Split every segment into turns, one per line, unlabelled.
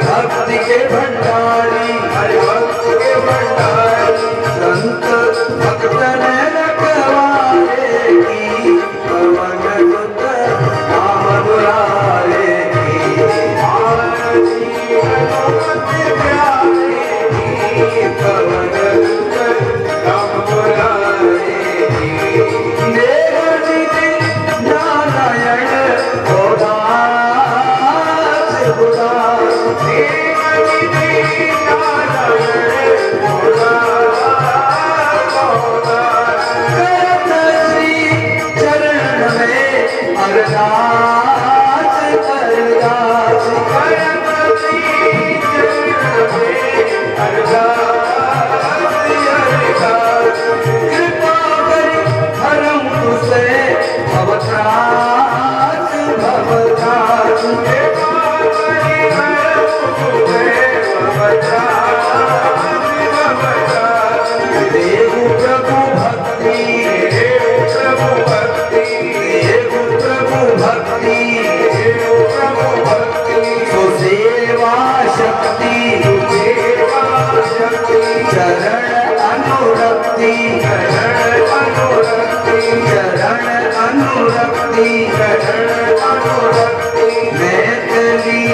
भक्ति के भंडारी, हरि भक्त के भंडारी, अनुरक्ति चरण अनुरक्ति मैथिली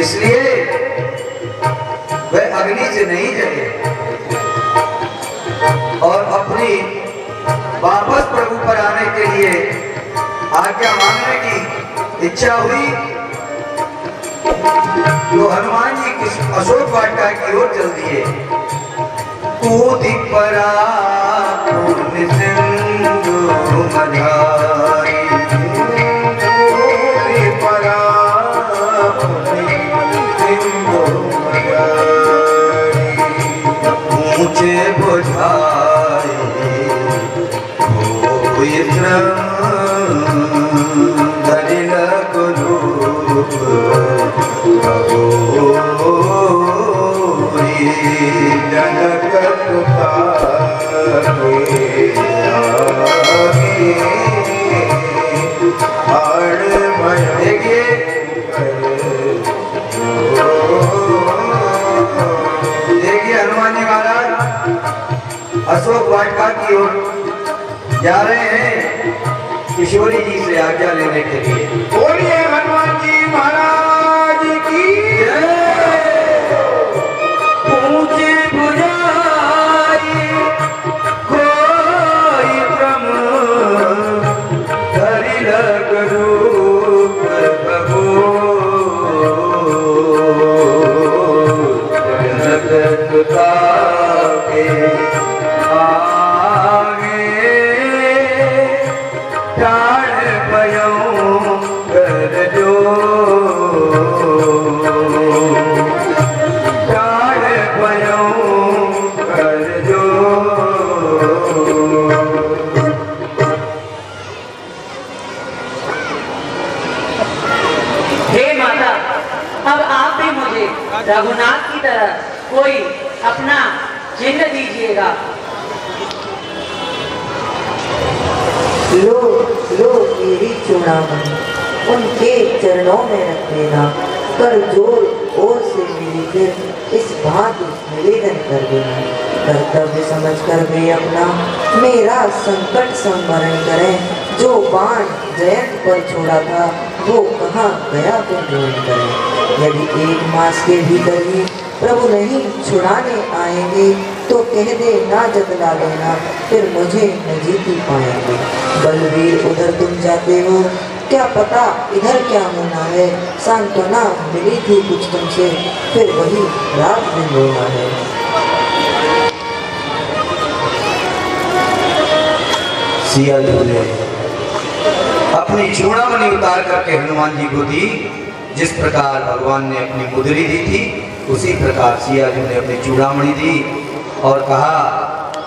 इसलिए वह अग्नि से नहीं जले और अपनी वापस प्रभु पर आने के लिए आज्ञा मांगने की इच्छा हुई तो हनुमान जी किस अशोक वाटिका की ओर चल दिए। कूदि परा सिंधु मझारी ऊंचे बुझाए होय श्रम धरिल गुरूप जनक अशोक वाटिका की ओर जा रहे हैं किशोरी जी से आज्ञा लेने के लिए। बोलिए हनुमान जी महाराज की ऊंचे बुझाई कोई भ्रम धरिल गुरूप प्रभु जनक सुता के
रघुनाथ की तरह कोई अपना चिन्ह दीजिएगा।
लो लो मेरी चूड़ामणि उनके चरणों में रख देना, कर जोर ओर से मेरी फिर इस भांति निवेदन कर देना। कर्तव्य समझ कर वे अपना मेरा संकट संवरण करें। जो बाण जयंत पर छोड़ा था वो कहाँ गया तो ढूंढ करें। यदि 1 मास के भीतर ही प्रभु नहीं छुड़ाने आएंगे तो कह दे ना जतला लेना, फिर मुझे न जीती पाएंगे। बलवीर उधर तुम जाते हो, क्या पता इधर क्या होना है। सांत्वना मिली थी कुछ तुमसे, फिर वही रात दिन रोना है।
सिया जी ने अपनी चूड़ामणि उतार करके हनुमान जी को दी। जिस प्रकार भगवान ने अपनी मुद्री दी थी उसी प्रकार सिया जी ने अपनी चूड़ामणि दी और कहा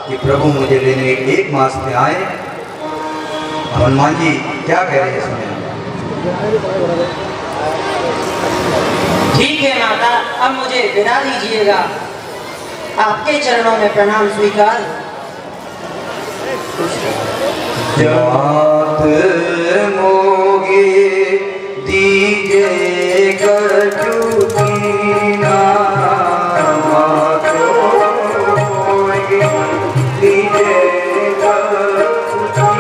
कि प्रभु मुझे लेने एक मास में आए। हनुमान जी क्या कह रहे हैं इसमें?
ठीक है माता, अब मुझे विदा दीजिएगा। आपके चरणों में प्रणाम स्वीकार।
जात मोगे दीजे कटुकीना, मात मोगे दीजे कटुकीना,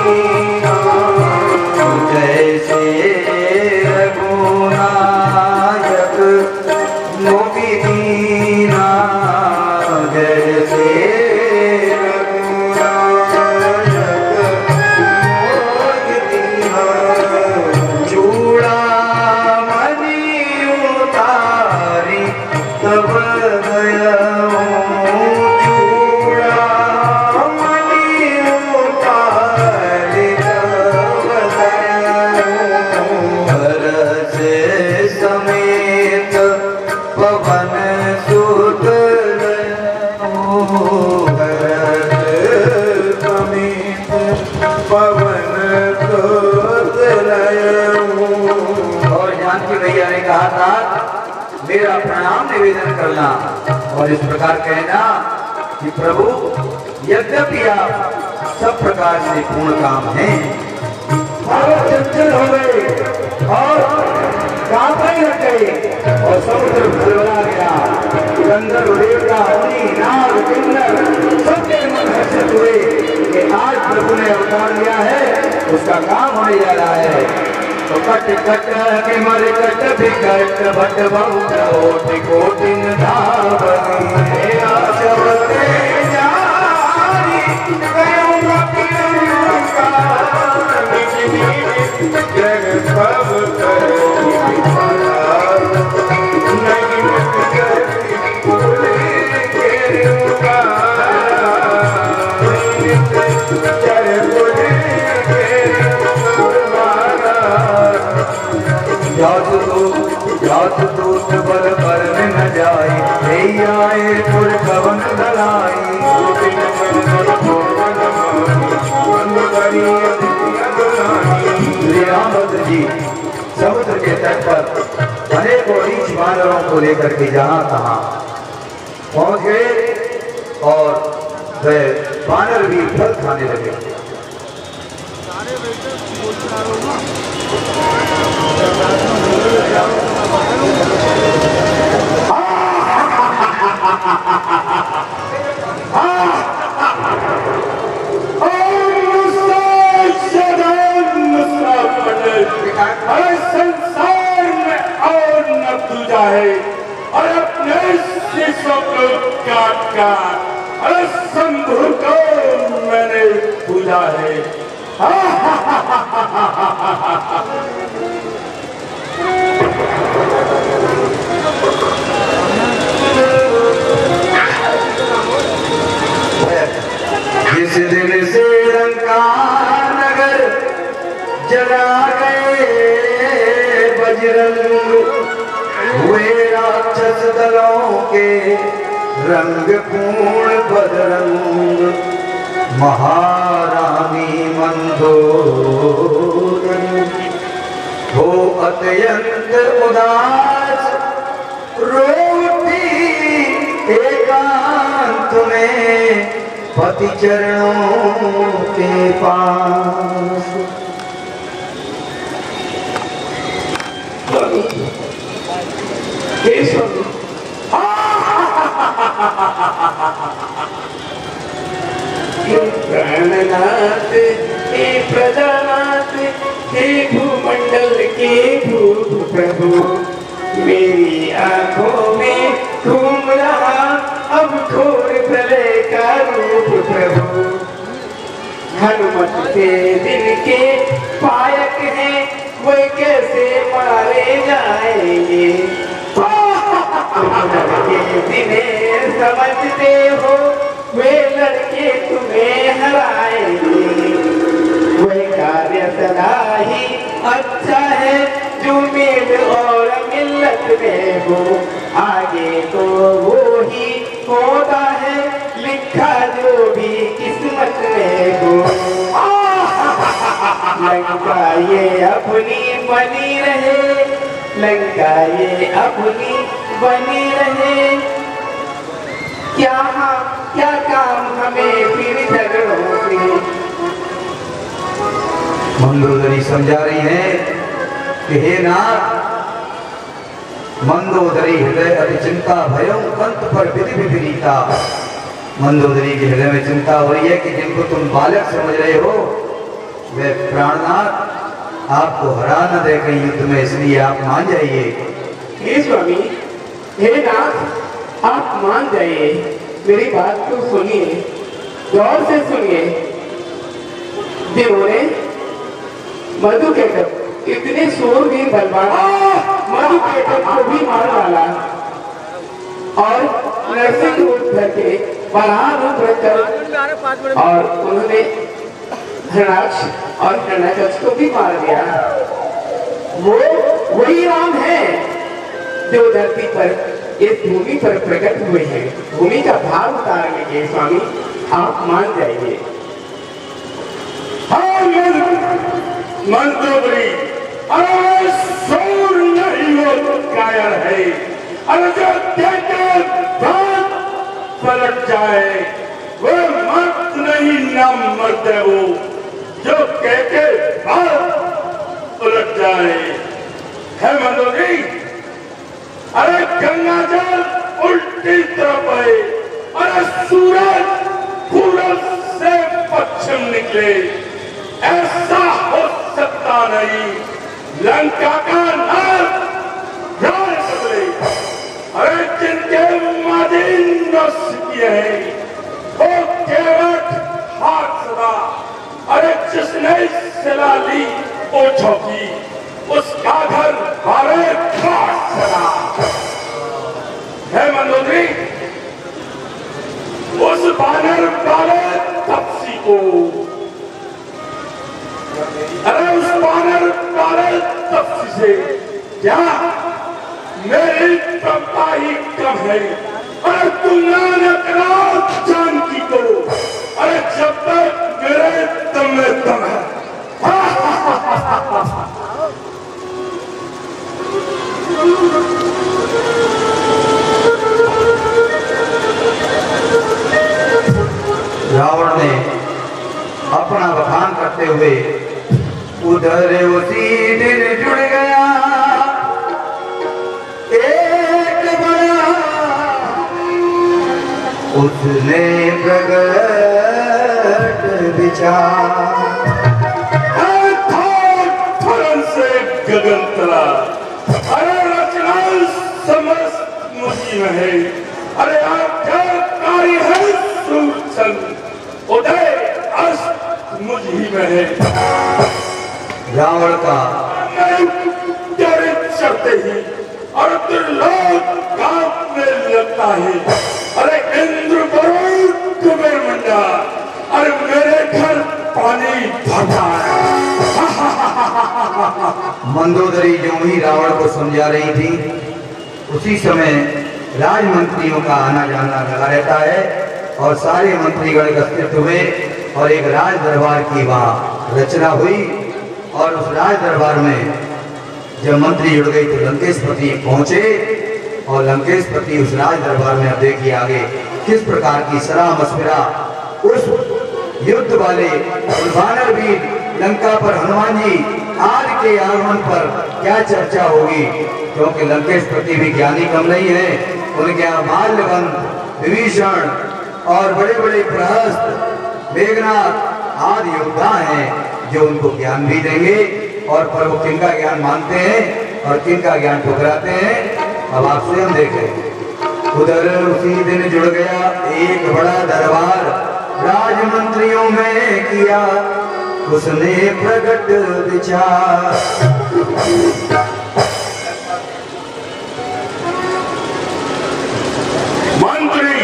जैसे रघुनायक मोगी दीना, जैसे मेरा प्रणाम निवेदन करना और इस प्रकार कहना कि प्रभु यद्यपि आप सब प्रकार से पूर्ण काम हैं, चंचल हो गए और कांपने लग गए और समुद्र भरभरा गया। गंधर्व देवता मुनि नाग किन्नर सबके मन हर्षित हुए कि आज प्रभु ने अवतार लिया है, उसका काम होने जा रहा है। तो कट कट के मर कट विकट भट बहुत कोटि कोटि धावनी आचवते जारी कयों का जग सब कर नहीं करती भूले के रुका चर भूले जात दूत बल पर न जाई, आए पुर कवन दलाई। रामभद्र जी समुद्र के तट पर अनेकों रीछ वानरों को लेकर के जहां तहां पहुंच गए और वे वानर भी फल खाने लगे।
संसार में और न पूजा है और अपने शिष्यों को काट काट अरे शंभु को मैंने पूजा है।
जिस दिन से लंका नगर जला गए बजरंग, हुए राक्षस दलों के रंग पूर्ण बदरंग। महारानी मंदोदरी हो अत्यंत उदास, रो उठी एकांत में पति चरणों के पास।
प्राणनाथ हे प्रजानाथ हे भूमंडल के भूप प्रभु, मेरी आंखों में घूम रहा अब घोर प्रलय का रूप प्रभु। हनुमत के दिल के पायक हैं, वे कैसे मारे जाएंगे। लड़के जिन्हें समझते हो वे लड़के तुम्हें हराएंगे। वे कार्य सदा ही अच्छा है जो मेल और मिल्लत में हो, आगे तो वो ही होता है
लिखा जो भी किस्मत में हो, लंका ये अपनी बनी रहे, लंका ये अपनी बनी रहे। क्या काम हमें फिर झगड़ों से।
मंदोदरी समझा रही है कि हे नाथ, मंदोदरी हृदय अति चिंता भयं कंठ पर विधि विपरीता। मंदोदरी के हृदय में चिंता हो रही है कि जिनको तुम बालक समझ रहे हो वे प्राणनाथ आपको हरा न दे कहीं युद्ध में, इसलिए आप मान जाइए।
हे स्वामी, हे नाथ, आप मान जाइए, मेरी बात को सुनिए, गौर से सुनिए। जिन्होंने मधु केटक इतने शूरवीर बलवान मधु केटक को भी मार डाला और नरसिंह रूप धर के बलवान रूप रखकर और उन्होंने हरणाक्ष और हिरण्याकश को भी मार दिया, वो वही राम है जो धरती पर इस भूमि पर प्रकट हुए हैं। भूमि का भार उतारने के स्वामी आप मान जाइए।
मंदोदरी, अरे सूर नहीं वो कायर है, अरे जो देखे बात पलट जाए वो मर्द नहीं, ना मर्द है वो जो कहके बात उलट जाए। है मंदोदरी, अरे गंगा जल उल्टी तरफ है, अरे सूरज पूरब से पश्चिम निकले, ऐसा हो सकता नहीं। लंका का नाम राय बदले, अरे जिनके मदीन नष्ट किए हैं वो केवट हाथ सदा, अरे जिसने सिला ली ओछों की उसका घर हमारे खाट सदा। है मंदोदरी, उस बानर वाले तपसी को, अरे उस बानर वाले तपसी से क्या मेरी क्षमता ही कम है? अरे तुम नानक रात जानकी को, अरे जब तक मेरे दम में दम है।
रावण ने अपना बखान करते हुए उधर उसी दिन जुड़ गया एक बड़ा, उसने प्रगट विचार,
से गगन तला, अरे रचना समस्त मुझी में है, अरे आज्ञाकारी है सूर्य उदय अस्त मुझी में है।
रावण का
चढ़ते ही और त्रिलोक कांपने लगता है, अरे इंद्र वरुण कुबेर मंडा, अरे मेरे घर पानी भरता है।
मंदोदरी जो ही रावण को समझा रही थी, उसी समय राजमंत्रियों का आना जाना लगा रहता है और सारे मंत्रीगण एकत्रित हुए और एक राज दरबार की वहां रचना हुई। और उस राज दरबार में जब मंत्री जुड़ गए तो लंकेशपति पहुंचे और लंकेशपति उस राज दरबार में अब देखिए आगे किस प्रकार की सलाह मशविरा उस युद्ध वाले वानर वीर लंका पर हनुमान जी आज के आगमन पर क्या चर्चा होगी, क्योंकि लंकेशपति भी ज्ञानी कम नहीं है। उनके यहाँ माल्यवंत, विभीषण और बड़े बड़े प्रहस्त, मेघनाथ आदि योद्धा हैं जो उनको ज्ञान भी देंगे। और पर वो किनका ज्ञान मानते हैं और किनका ज्ञान ठुकराते हैं, अब आप स्वयं देखें। उधर उसी दिन जुड़ गया एक बड़ा दरबार, राजमंत्रियों में किया उसने प्रगट विचार।
मंत्री,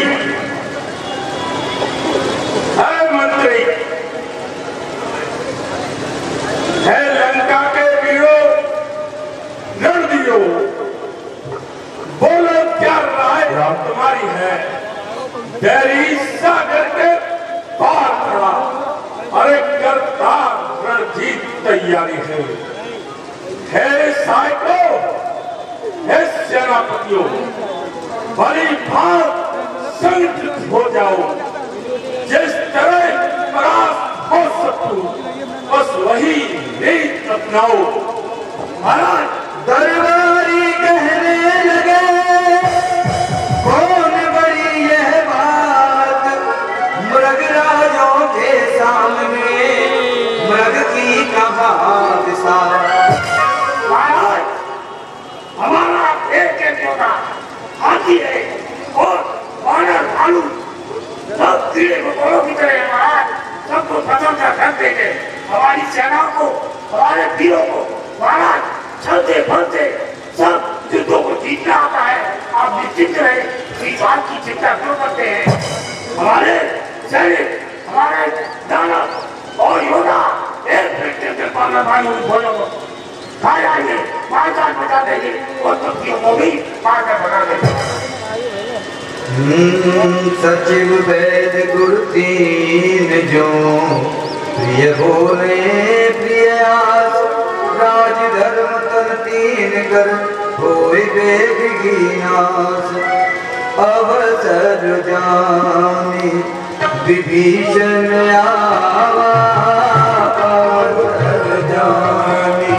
है मंत्री, है लंका के वीरों, नरदियों, बोलो क्या राय तुम्हारी है? तेरी तैयारी है साइको, है सेनापतियों, बड़ी भाग संगठित हो जाओ। जिस तरह परास्त हो सकूं बस वही रीत अपनाओ। महाराज
दरबारी कहने लगे, कौन बड़ी यह बात, मृगराजों के सामने मृग की कहावत सा।
महाराज हमारा एक योद्धा हाथी है और वानर भालू सब कीड़े मकोड़ों की तरह महाराज सबको प्रशंसा करते हैं। हमारी सेना को, हमारे वीरों को महाराज चलते बढ़ते सब युद्धों को जीतना आता है। आप निश्चिंत रहे, इस बात की चिंता क्यों करते हैं। हमारे सैनिक, हमारे दानव और योद्धा एक घंटे के पाना भाइयों बोलो खाए आएंगे, मार बता देंगे और तब्दियों को भी मार कर बना देंगे।
सचिव वैद गुरु तीन जो प्रिय बोले प्रिय आस, राज धर्म तन तीन कर होय वेग कीनास। अवसर जाने विभीषण आवा, अवसर जाने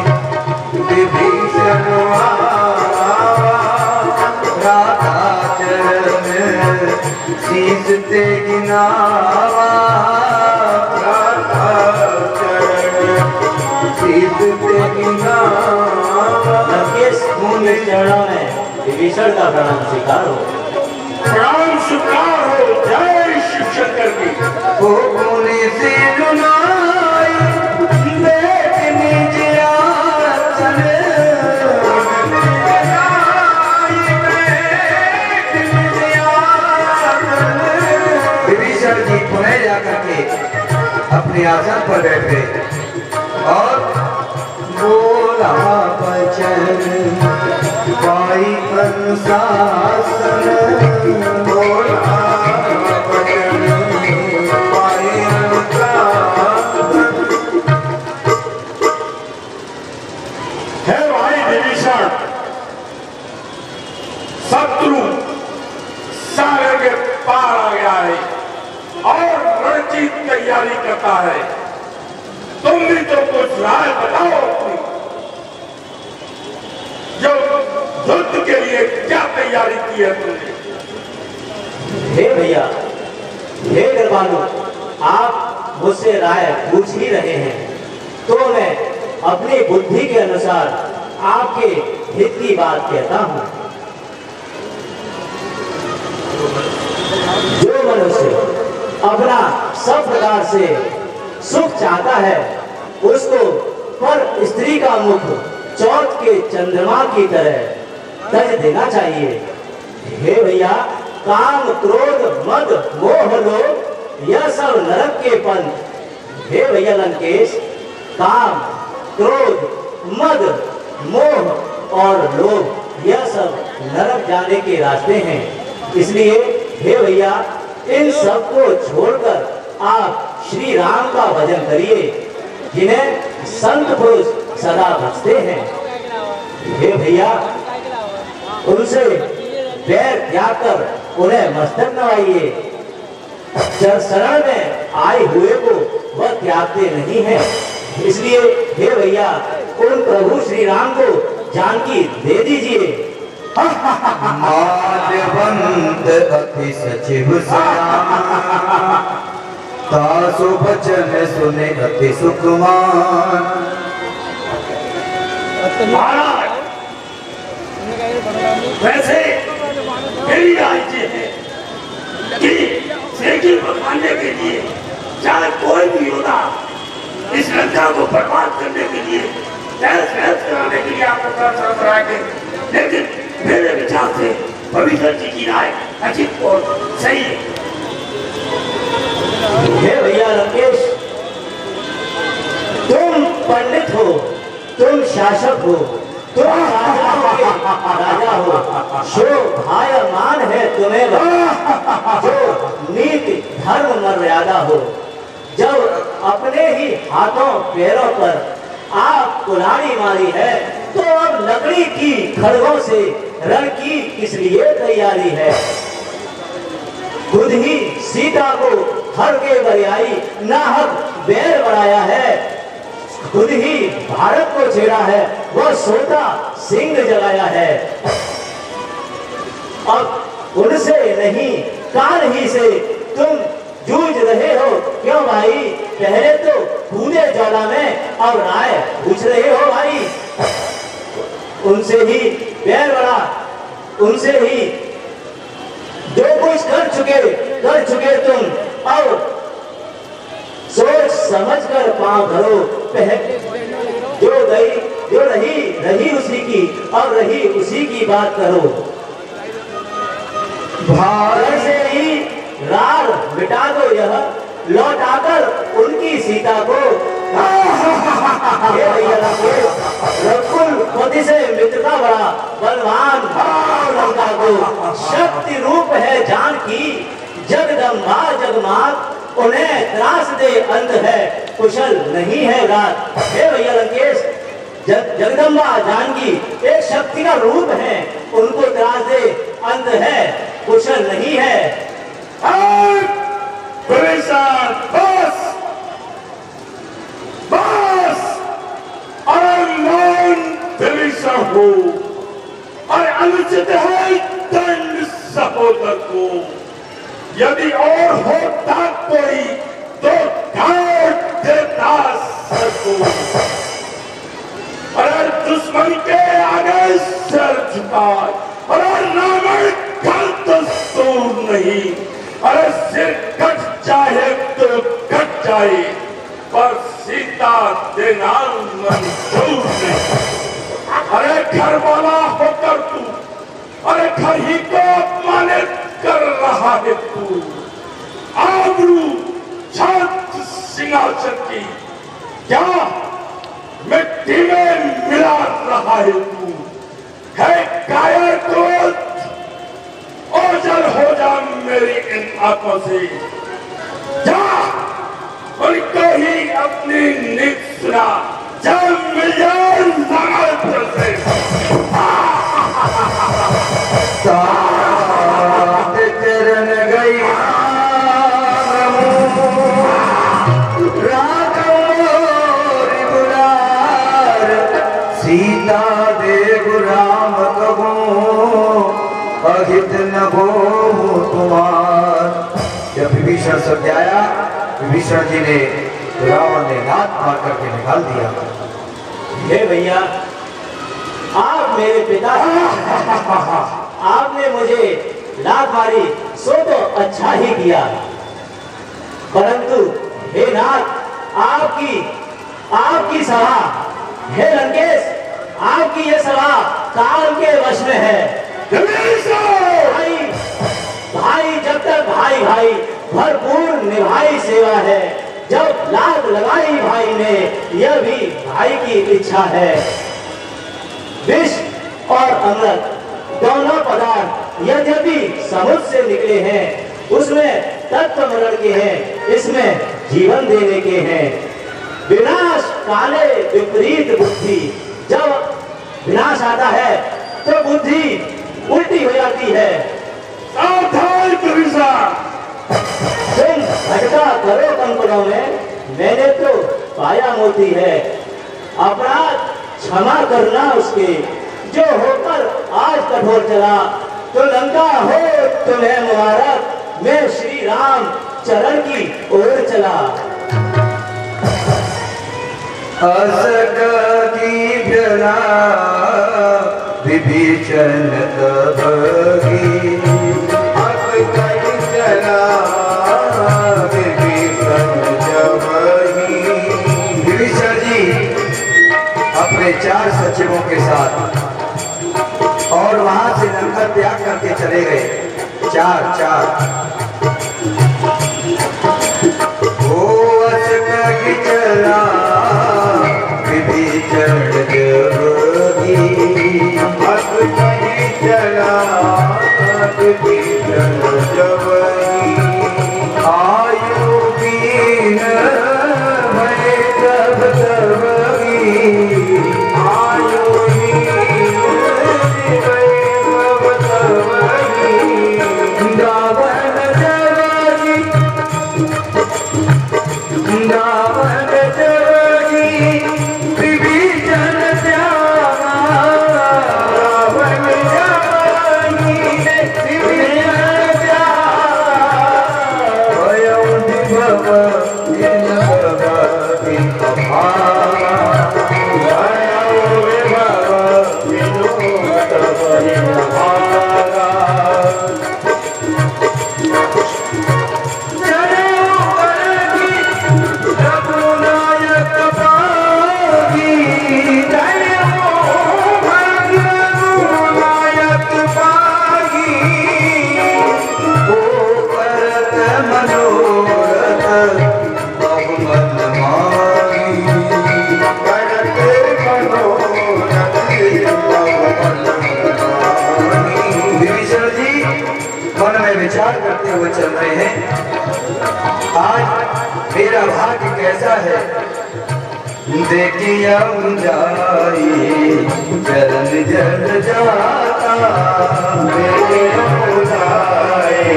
विभीषण आवा, राधा चरण शीस ते गिनावा, राधा चरण शीस ते गिनावा।
लंकेश मुनि के चरणों में विभीषण का प्रणाम स्वीकार हो।
प्रणाम स्वीकार हो। जय शिव शंकर की।
ओ मुनि से जुनाई बैठ निज आसन, विभीषण जी पुनः जाकर के अपने आसन पर बैठे और बोला बचन पाई अनुशासन, बोला बचन पाई अनुशासन।
है भाई विभीषण, शत्रु सारे के पार आ गया है और रणजीत तैयारी करता है। तुम भी तो कुछ राय बताओ अपनी, जो युद्ध के लिए क्या तैयारी की है तुमने।
हे भैया, हे कृपालु, आप मुझसे राय पूछ ही रहे हैं तो मैं अपनी बुद्धि के अनुसार आपके हित की बात कहता हूँ। जो मनुष्य अपना सब प्रकार से सुख चाहता है उसको पर स्त्री का मुख चौथ के चंद्रमा की तरह तज देना चाहिए। हे भैया, काम क्रोध मद मोह लोभ यह सब नरक के पंथ। हे भैया लंकेश, काम क्रोध मद मोह और लोभ यह सब नरक जाने के रास्ते हैं। इसलिए हे भैया, इन सब को छोड़कर आप श्री राम का भजन करिए, जिन्हें संत पुरुष सदा भजते हैं। हे भैया, उनसे बैर त्याग कर उन्हें मस्तक नवाइए। शरण में आए हुए को वह त्यागते नहीं है। इसलिए हे भैया, उन प्रभु श्री राम को जानकी दे दीजिए।
माधवंत अति सचिव श्याम, तासु बचन सुने अति सुकुमार।
महाराज वैसे मेरी राय ये है कि सेठी भगाने के लिए चाहे कोई भी योद्धा इस लंका को बर्बाद करने के लिए तहस कराने के लिए आपको कर आएंगे, लेकिन मेरे विचार से भविष्य जी की राय अच्छी और सही है।
हे भैया लंकेश, तुम पंडित हो, तुम शासक हो, तुम राजा हो, शोभायमान है तुम्हें जो नीति धर्म मर्यादा हो। जब अपने ही हाथों पैरों पर आप कुल्हाड़ी मारी है, तो अब लकड़ी की खड़गों से रण की किस लिए तैयारी है। खुद ही सीता को हर के बरियाई नाहक बैर बढ़ाया है, खुद ही भारत को छेड़ा है, वह सोता सिंह जगाया है। अब उनसे नहीं काल ही से तुम जूझ रहे हो क्यों भाई, पहले तो कूदे ज्वाला में अब राय पूछ रहे हो भाई। उनसे ही बैर बढ़ा, उनसे ही जो कुछ कर चुके तुम, अब सोच समझ कर पांव धरो। जो रही उसी की, अब रही उसी की बात करो। भारत से ही रार मिटा दो यह, लौटाकर उनकी सीता को। रघुकुल से मित्रता बड़ा बलवान लंका को, शक्ति रूप है जानकी जगदम्बा जगमात, उन्हें त्रास दे अंत है कुशल नहीं है रात। हे भैया लंकेश, जगदम्बा जानकी एक शक्ति का रूप है, उनको त्रास दे अंत है कुशल नहीं है।
बस बस, अरे मौन दिलीसा हो, अरे अनुचित है दंड सहोदर को। यदि और होता कोई तो काट देता सर को। अरे दुश्मन के आगे सर झुकाए, अरे रावण कल तो सूर नहीं। अरे सिर कट जाए तो कट जाए, पर सीता देना मंजूर नहीं। अरे घर वाला होकर तू, अरे घर ही को अपमानित कर रहा है तू। आबरू छत सिंहासन की क्या मिट्टी में मिला रहा है तू। है कायर क्रोध, ओझल हो जा मेरी इन आंखों से। जा उनको ही अपनी नींद सुना, जब मिल जाए नागल से।
सात चरण गई सीता देव राम कहो, अहित न हो तुम्हार। जब विभीषण सब आया, विभीषण जी ने रावण ने लात मार करके निकाल दिया।
हे भैया, आप मेरे पिता हैं, आपने मुझे लात मारी सो तो अच्छा ही किया, परंतु हे नाथ, आपकी सभा, हे लंकेश, आपकी ये सभा काल के वश में है। भाई जब तक भाई भरपूर निभाई सेवा है, जब लात लगाई भाई ने, यह भी भाई की इच्छा है। विष और अमृत दोनों पदार्थ यद्यपि समुद्र से निकले हैं, उसमें तत्व मरण के हैं, इसमें जीवन देने के हैं। विनाश काले विपरीत बुद्धि, जब विनाश आता है तो बुद्धि उल्टी हो जाती है।
सावधान पुरुषा,
तुम भटका करो कंकड़ों में, मैंने तो पाया मोती है। अपराध क्षमा करना उसके, जो होकर आज कठोर चला, तो लंका हो तुम्हें मुबारक, मैं श्री राम चरण की ओर चला।
असगीभ्यना विभीषण तभगी, असगीभ्यना विभीषण जबहि। विभीषण जी अपने 4 सचिवों के साथ और वहां से लंका त्याग करके चले गए। 4 असगि चला विभीषण जबहि, असगि चला विभीषण जबहि। आयु दीन भय तब तबहि, कैसा है? देखिया जाई चरण जल जाता, देखिया जाई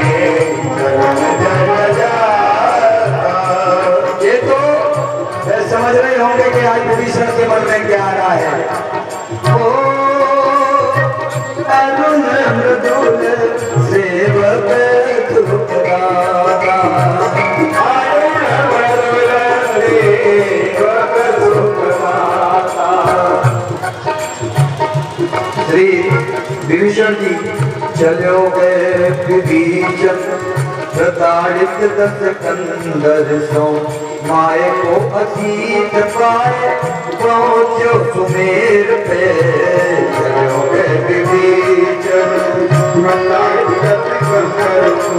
चरण जल जाता। ये तो समझ रहे होंगे कि आज विभीषण के मन में क्या आ रहा है। ओ अरुण मृदुल सेवक सुखदाता, श्री विभीषण जी चलो गए विभीषण प्रताड़ित दस कंदर सो, माए को असीत पाए पहुंचो सुमेर पे। चलो गए विभीषण प्रताड़ित दस कंदर सो,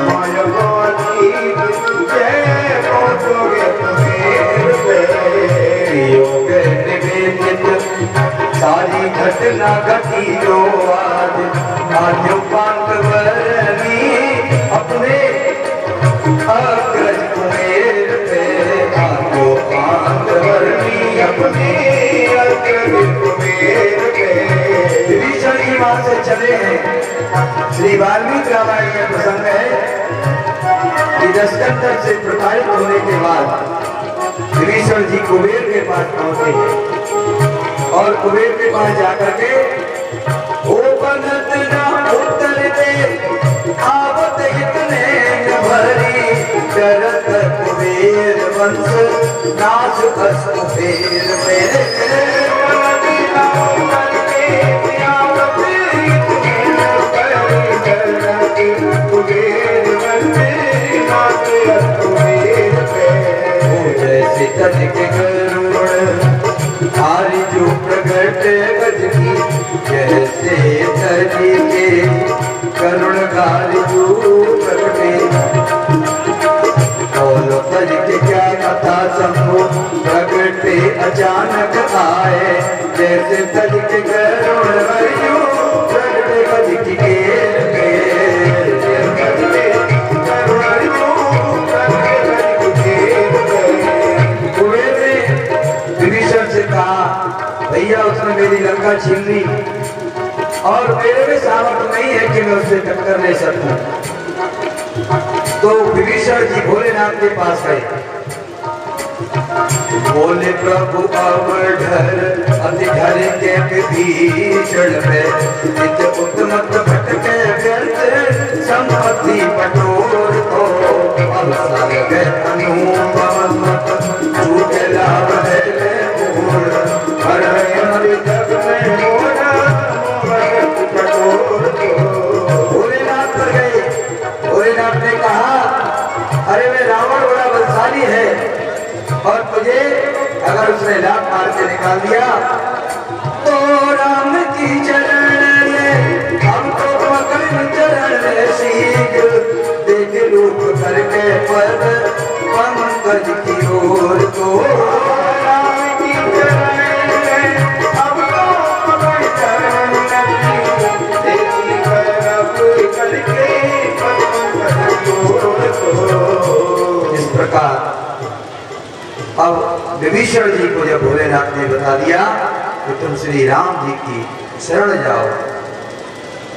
माए को असीत जय पहुंचोगे सुमेर पे। योग निवेदित सारी घटना घटी जो आज पांडवरनी अपने अग्रज कुमेर पे, आजो पांडवरनी अपने अग्रज कुमेर पे। विभीषण की वहां से चले हैं। श्री वाल्मीकि रामायण में प्रसंग है कि दशकंदर से प्रताड़ित होने के बाद विभीषण जी कुबेर के पास पहुंचे हैं और कुबेर के पास जाकर के ओ बनत ना उत्तर दे आवत इतने भरी, करत कुबेर वंश नाश कस कुबेर मेरे जैसे तज के गरुड़ आरी जो प्रगट गज की, जैसे तजी के करुण गारी जो प्रगटे। बोलो तज के क्या कथा संभो प्रगटे अचानक आए, जैसे तज के करुण गारी प्रगटे गज की भैया उसने मेरी लंका छीन ली और मेरे में सामर्थ्य नहीं है कि मैं उससे टक्कर ले सकूं। तो विभीषण जी भोलेनाथ के पास गए। बोले प्रभु अब ढर अति ढर के विभीषण में, नित्य उत्तमत भटके व्यर्थ संपत्ति बटोर को। अब साग अनुपम मत झूठे लाभ है भोलेनाथ पर गए। भोलेनाथ ने कहा अरे मैं रावण बड़ा बलशाली है और तुझे अगर उसने लात मार के निकाल दिया तो राम की चरण में हमको पकड़ चरण शीघ्र देख लूट करके पद पंकज की ओर। तो राम की चरण इस प्रकार अब विभीषण जी को जब भोलेनाथ ने बता दिया कि तुम श्री राम जी की शरण जाओ,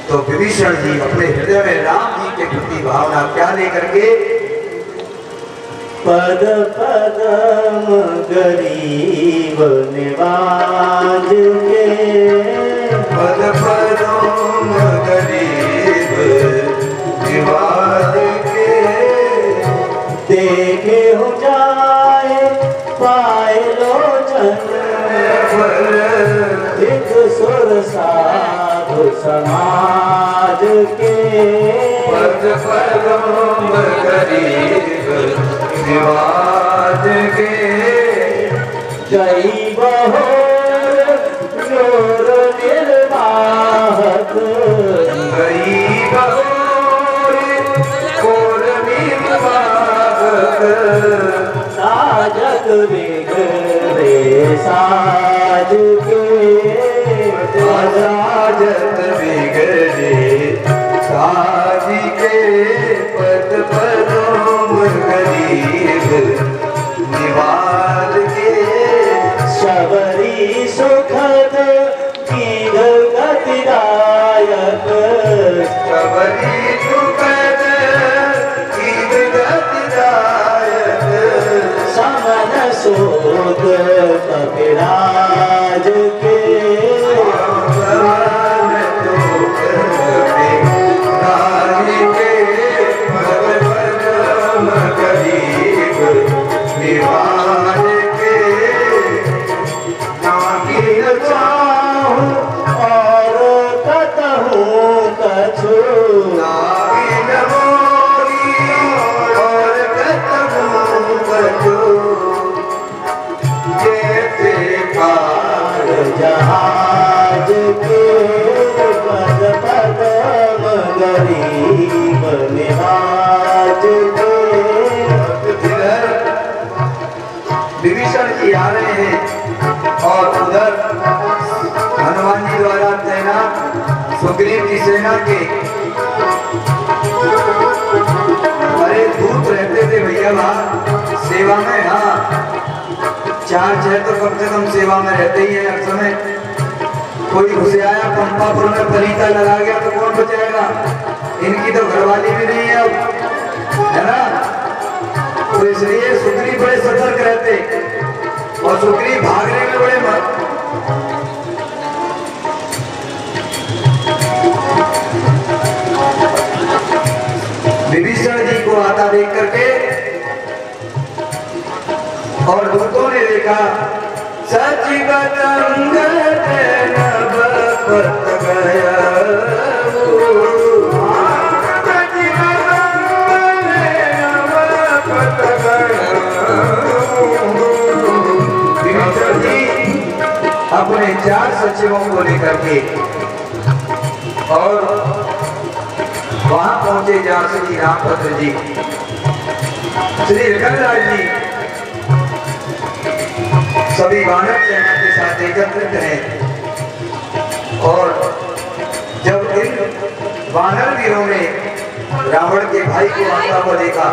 तो विभीषण जी अपने हृदय में राम जी के प्रति भावना क्या लेकर के
पद पदम गरीब निवाज के,
पद पदम गरीब निवाज के,
देखे हो जाए पाए लोचन एक सुर साधु समाज के।
पद पदम गरीब निवाज के,
जय बहोर जोर निर्वाहक,
गई बहोर कोर निर्वाहक,
साजक बिगड़े साज के,
साजत बिगड़े साज के। पद पदम गरीब निवार के
शबरी सुखद कीद गतिदायक
सबरी सुखद कीद गतिदायक
समन सोत कपिराज के जहाज के पद पदम गरीब निहाज के।
विभीषण जी आ रहे हैं और उधर हनुमान जी द्वारा तैनात सुग्रीव की सेना के बड़े दूत रहते थे भैया वहाँ सेवा में। हाँ, 4-6 तो कम से कम सेवा में रहते ही है हर समय। कोई घुसे आया पंपापुर में पलीता लगा गया तो कौन बचाएगा? इनकी तो घरवाली भी नहीं है अब, है ना? तो इसलिए सुग्रीव बड़े सतर्क रहते और सुग्रीव भागने में बड़े विभीषण जी को आता देख करके और दूतों ने देखा सचिवतंग नभ पत गया विभीषण जी अपने 4 सचिवों को लेकर के और वहां पहुंचे जहां श्री रामभद्र जी, श्री लखनलाल जी सभी वानर सेना के साथ एकत्रित हैं। और जब इन वानर वीरों ने रावण के भाई को आता हुआ देखा,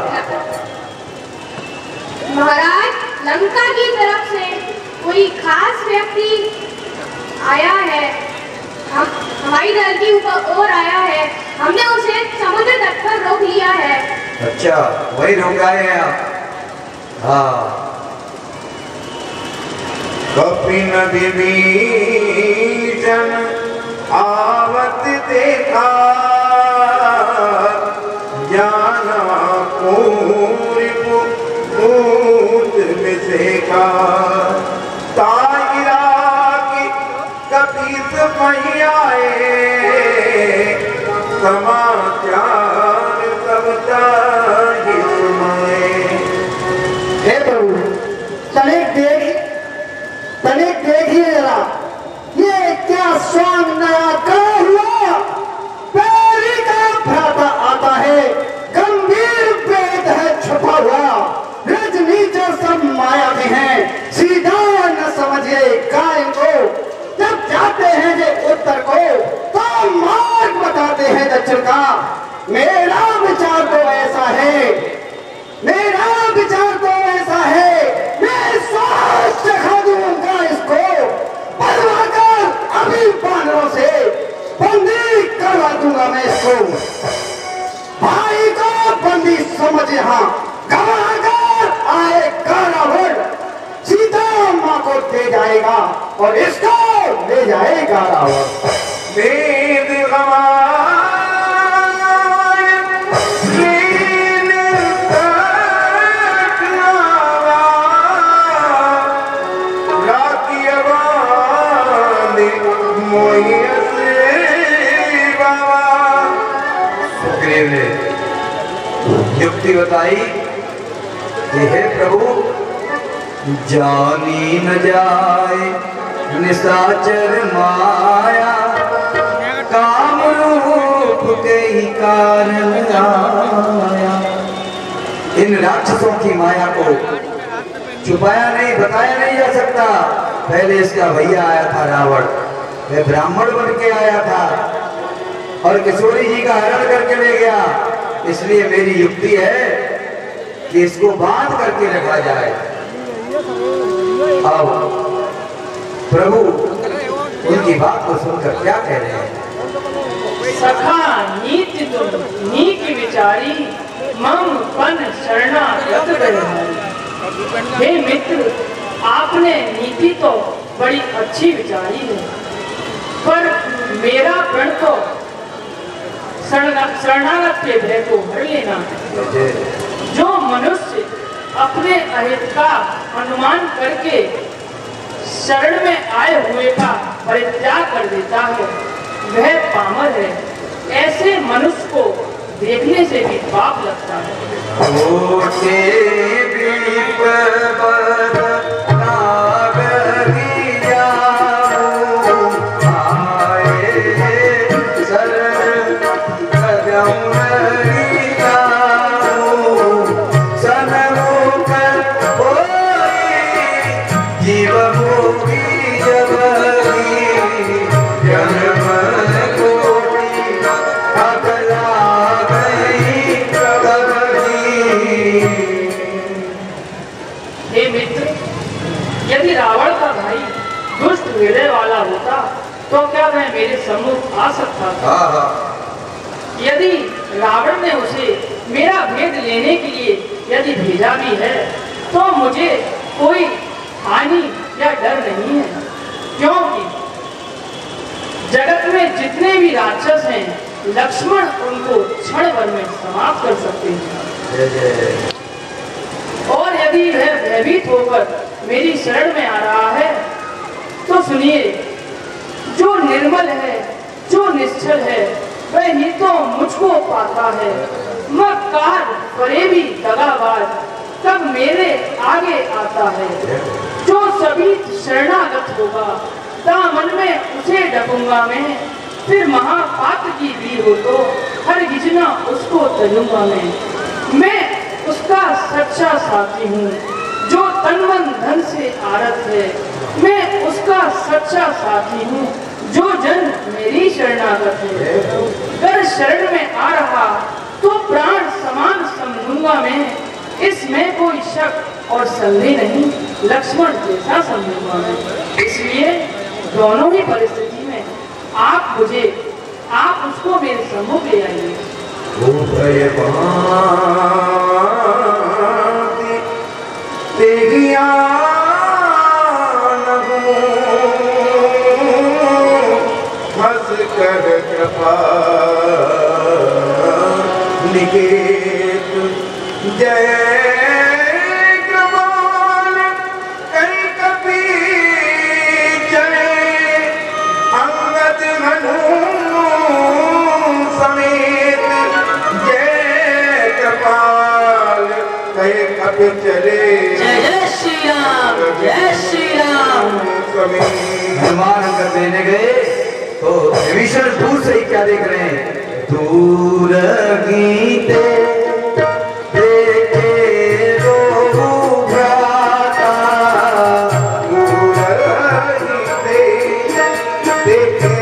महाराज लंका की तरफ से कोई खास व्यक्ति आया है, हमारी दल की ओर आया है, हमने उसे समुद्र तट पर रोक लिया है।
अच्छा, वही रोक आए हैं आप? हाँ।
कपिन विभीषण आवत देखा जाना पूत में सेका ताईरा की कपीस मैयाए समाचार सबता ही सुनाए।
हे प्रभु, तनिक देखिए जरा, ये क्या स्वांग नया कहा हुआ? पहली का भ्राता आता है, गंभीर वेद है छुपा हुआ, रजनीचर सब मायावी हैं, सीधा न समझिए गाय को। जब जाते हैं जे उत्तर को तो मार्ग बताते हैं दक्षिण का। मेरा विचार तो ऐसा है, मेरा विचार तो ऐसा है, मैं सोच चखा दूंगा इसको, बलवाकर अभी बानरों से बंदी करवा दूंगा मैं इसको। भाई को बंदी समझ यहाँ गवाकर आएगा रावण, सीता माँ को दे जाएगा और इसको ले जाएगा रावण।
वेद
सुग्रीव ने युक्ति बताई कि हे प्रभु, जानी न जाए निशाचर माया, काम रूप के ही कारण आया। इन राक्षसों की माया को छुपाया नहीं, बताया नहीं जा सकता। पहले इसका भैया आया था रावण, वह ब्राह्मण बन के आया था और किशोरी जी का हरण करके ले गया। इसलिए मेरी युक्ति है कि इसको बांध करके रखा जाए अब प्रभु उनकी बात को सुनकर क्या कह रहे हैं?
सखा नीति तुम नीक विचारी मम पन शरणागत रहे। हे मित्र, आपने नीति तो बड़ी अच्छी विचारी है, पर मेरा प्रण तो शरणागत के भय को हर लेना है। जो मनुष्य अपने अहित का अनुमान करके शरण में आए हुए का परित्याग कर देता है वह पामर है। ऐसे मनुष्य को देखने से भी पाप लगता है। हे मित्र, यदि रावण का भाई दुष्ट हृदय वाला होता तो क्या वह मेरे सम्मुख आ सकता था? यदि रावण ने उसे मेरा भेद लेने के लिए यदि भेजा भी है तो मुझे कोई हानि या डर नहीं है, क्योंकि जगत में जितने भी राक्षस हैं लक्ष्मण उनको क्षण भर में समाप्त कर सकते हैं। और यदि वह भयभीत होकर मेरी शरण में आ रहा है तो सुनिए, जो निर्मल है, जो निश्चल है, वह ही तो मुझको पाता है। मक्कार फरेबी दगाबाज तब मेरे आगे आता है। जो सभी शरणागत होगा दामन में उसे ढकूंगा मैं, फिर महापात्र की भी हो तो हर गिजना उसको तजूंगा मैं उसका सच्चा साथी हूँ जो तन मन धन से आरत है। मैं उसका सच्चा साथी हूँ जो जन मेरी शरणागत है। अगर शरण में आ रहा तो प्राण समान समझूंगा मैं, इसमें कोई शक और संदेह नहीं, लक्ष्मण जैसा समझूंगा मैं। इसलिए दोनों ही परिस्थिति में आप उसको मेरे सम्मुख ले आइए।
हंस कर कृपा निकेत जय कृपाल कई कपी जय अंगद मनु समेत जय कृपाल कई कपी चले।
जय जय श्री राम, जय श्री राम।
हनुमान अंदर देने गए तो विभीषण दूर से ही क्या देख रहे हैं? दूर गीते देखे रो भ्राता, दूर गीते देखे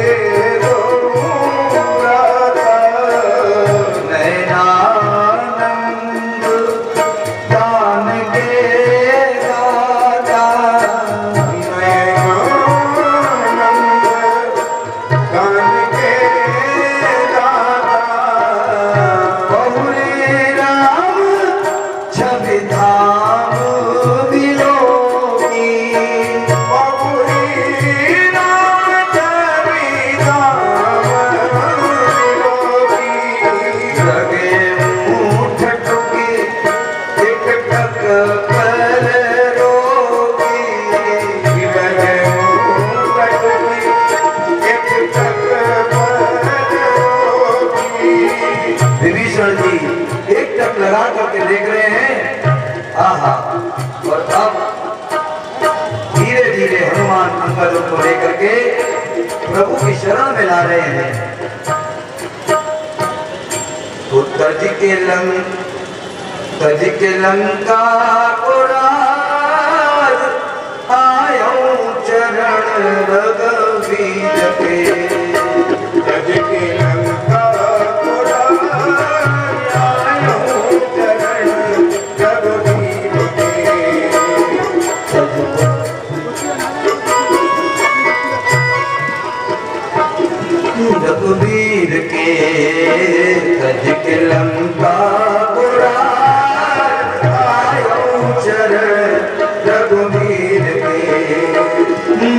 रो भ्राता, नैनानंद दान के दाता, लगा करके देख रहे हैं। आहा, और अब धीरे धीरे हनुमान अंगद को लेकर के प्रभु की शरण में ला रहे हैं। तो तज के लंका को राज आयो चरण रघुवीर के, तज के लंका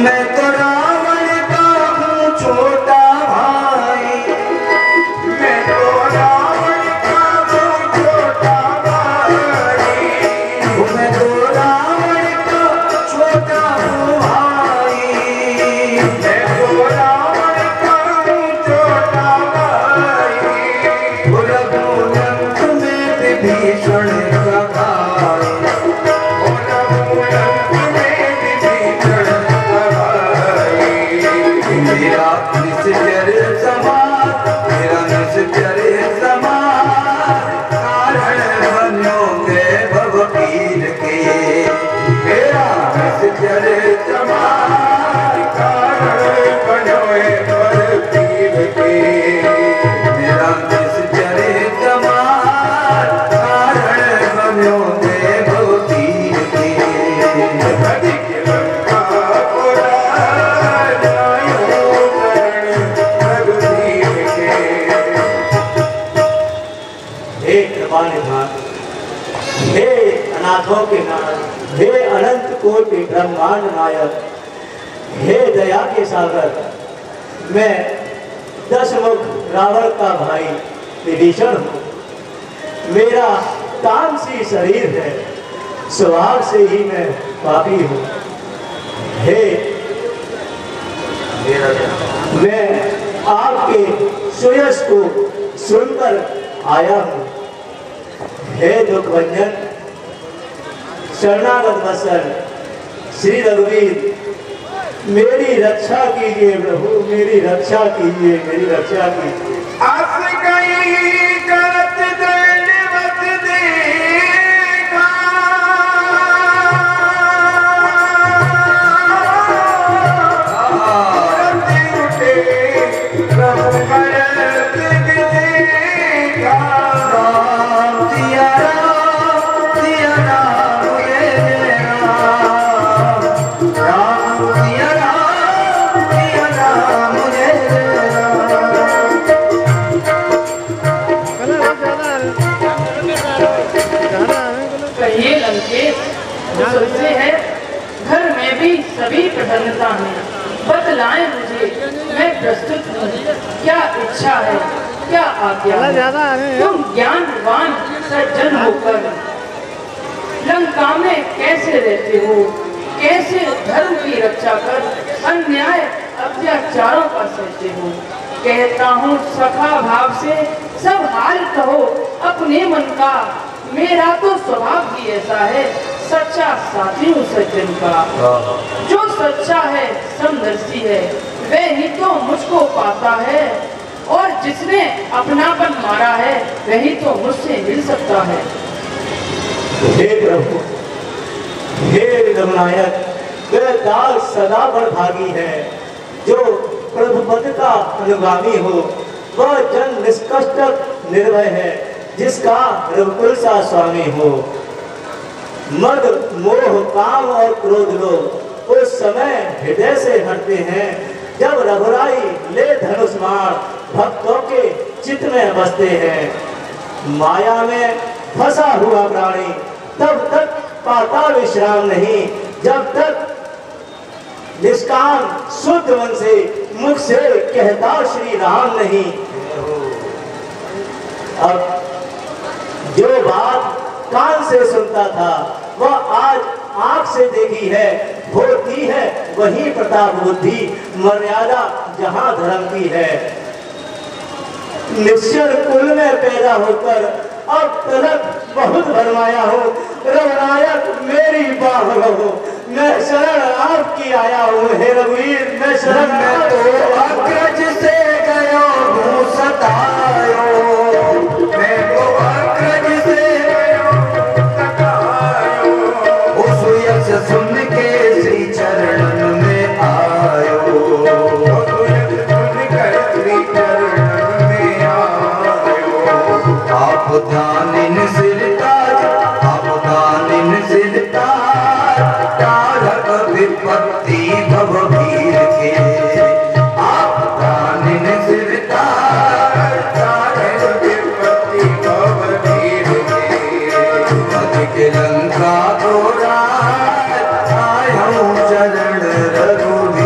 मैं तो रावण का हूँ छोटा भाई,
मैं तो रावण का हूँ छोटा भाई,
मैं तो रावण का छोटा हूँ भाई,
मैं तो रावण का हूँ छोटा भाई,
रघुनंद में विभीषण का भाई, मेरा निश्चर समान, मेरा निश्चर समान, कारण बनो के भव पीर के, मेरा निश्चर समान,
कारण बनो भव पीर के,
मेरा निश्चर समान, कारण बनो के भव पीर के।
अधिक लंका पुरा जायो शरण रघुवीर के।
हे कृपा निधान, हे अनाथों के नाथ, हे अनंत कोटि ब्रह्मांड नायक, हे दया के सागर, मैं दशमुख रावण का भाई विभीषण हूँ। मेरा तामसी शरीर है, स्वभाव से ही मैं पापी हूँ। हे मैं आपके सुयश को सुनकर आया हूँ। हे दुखभंजन शरणागत वत्सल श्री रघुवीर, मेरी रक्षा कीजिए प्रभु, मेरी रक्षा कीजिए, मेरी रक्षा कीजिए।
आस गई करत दंडवत देखा, तुरंत उठे प्रभु करत देखा।
सिया राम ये राम, राम सिया राम ये राम।
कहिए लंकेश, मुझसे है घर में भी सभी प्रसन्नता है। बतलाएं मुझे, मैं प्रस्तुत हूँ। क्या इच्छा है, क्या आज्ञा है? तुम ज्ञानवान सज्जन होकर लंका में कैसे रहते हो? कैसे धर्म की रक्षा कर अन्याय अत्याचारों का सहते हो? कहता हूँ सखा भाव से सब हाल कहो अपने मन का। मेरा तो स्वभाव ही ऐसा है, सच्चा साथी हूँ सज्जन का। जो सच्चा है समदर्शी है, वह ही तो मुझको पाता है, और जिसने अपनापन मारा है वही तो मुझसे मिल सकता है।
हे प्रभु, हे रघुनायक, वह दास सदा बड़भागी है जो प्रभु पद का अनुगामी हो। वह जन निष्कष्ट निर्भय है जिसका रघुकुल सा स्वामी हो। मद मोह काम और क्रोध लोग उस समय हृदय से हटते हैं जब रघुराई ले धनुष बाण भक्तों के चित्त में बसते हैं। माया में फंसा हुआ प्राणी तब तक पाता विश्राम नहीं जब तक निष्काम शुद्ध मन से मुख से कहता श्री राम नहीं। अब जो बात कान से सुनता था वह आज आंख से देखी है। होती है वही प्रताप बुद्धि, मर्यादा जहां धर्म की है। निश्चर कुल में पैदा होकर अब तलक बहुत भरमाया हो। रघुनायक मेरी बाह हो, मैं शरण आपकी आया हूँ। हे रघुवीर, मैं शरण
मैं तो अग्रज से गयो हूँ सतायो, मैं तो अग्रज से गयो सतायो। उस यश सुन के श्री चरणन में आयो,
उस यश सुन कर श्री चरणन में आयो।
आप ध्यानिन सिरताज, आप ध्यानिन सिरताज, तारक विपत्ति भव भीर के। आप ध्यानिन सिरताज, तारक विपत्ति भव भीर के। अधिक लंका तोरा आयो चरण रघुवीर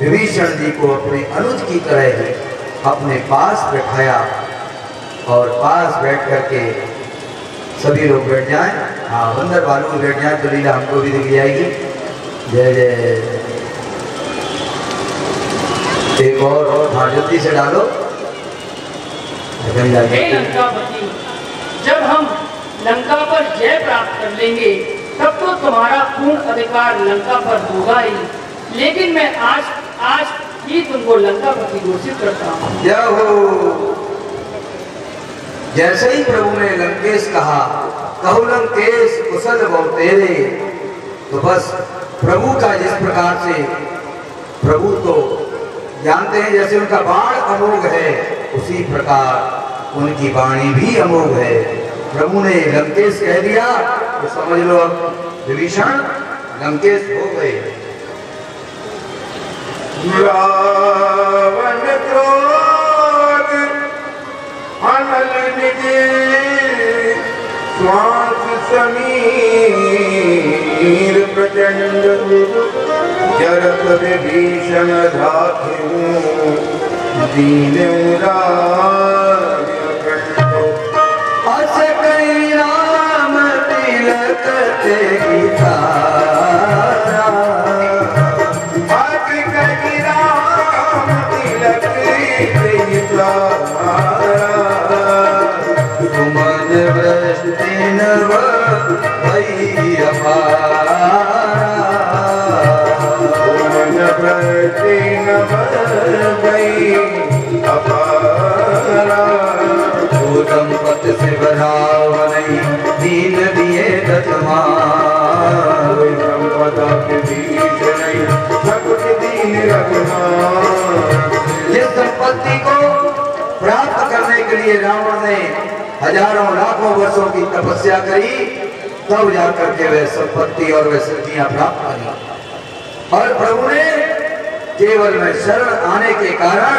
विभीषण जी को अपने अनुज की तरह ही अपने पास बैठाया और पास बैठ करके सभी लोग बैठ जाएं। हाँ, बंदर वालों भी बैठ जाएं तो लीला हमको भी दिख जाएगी। जय जय। एक और हाँ, जल्दी से डालो।
हे लंकापति, जब हम लंका पर जय प्राप्त कर लेंगे तब तो तुम्हारा पूर्ण अधिकार लंका पर होगा ही, लेकिन मैं आज ही तुमको लंकापति घोषित करता हूँ।
जय हो। जैसे ही प्रभु ने लंकेश कहा, कहु लंकेश कुशल बहु तेरे, तो बस प्रभु का जिस प्रकार से, प्रभु तो जानते हैं जैसे उनका बाण अमोघ है, उसी प्रकार उनकी वाणी भी अमोघ है। प्रभु ने लंकेश कह दिया तो समझ लो अब विभीषण लंकेश हो गए।
रावण क्रोध अनल निधि श्वास समीर प्रचंड जरत विभीषण धातु दीन
अस कई राम तिलक गीता तुमन वृष्टि नव भई अपारा, तुमन वृष्टि नव भई अपारा। जो दंपत से बधावनै दीन दिए दत्तमान, संपदा के बीच नहीं सकुट दीन रघुनाथ। जिस संपत्ति को प्राप्त करने के लिए रावण ने हजारों लाखों वर्षों की तपस्या करी, तब जाकर के वह संपत्ति और वह सिद्धियां प्राप्त करी। और प्रभु ने केवल में शरण आने के कारण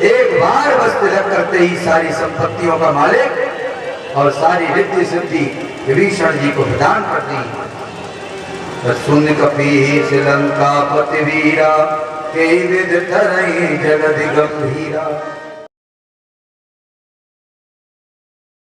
एक बार बस तिलक करते ही सारी संपत्तियों का मालिक और सारी रिद्धि सिद्धि विभीषण जी को प्रदान कर दी। शून्य कपी श्रीलंका पति वीरा के विद धरई जगद गंभीरा।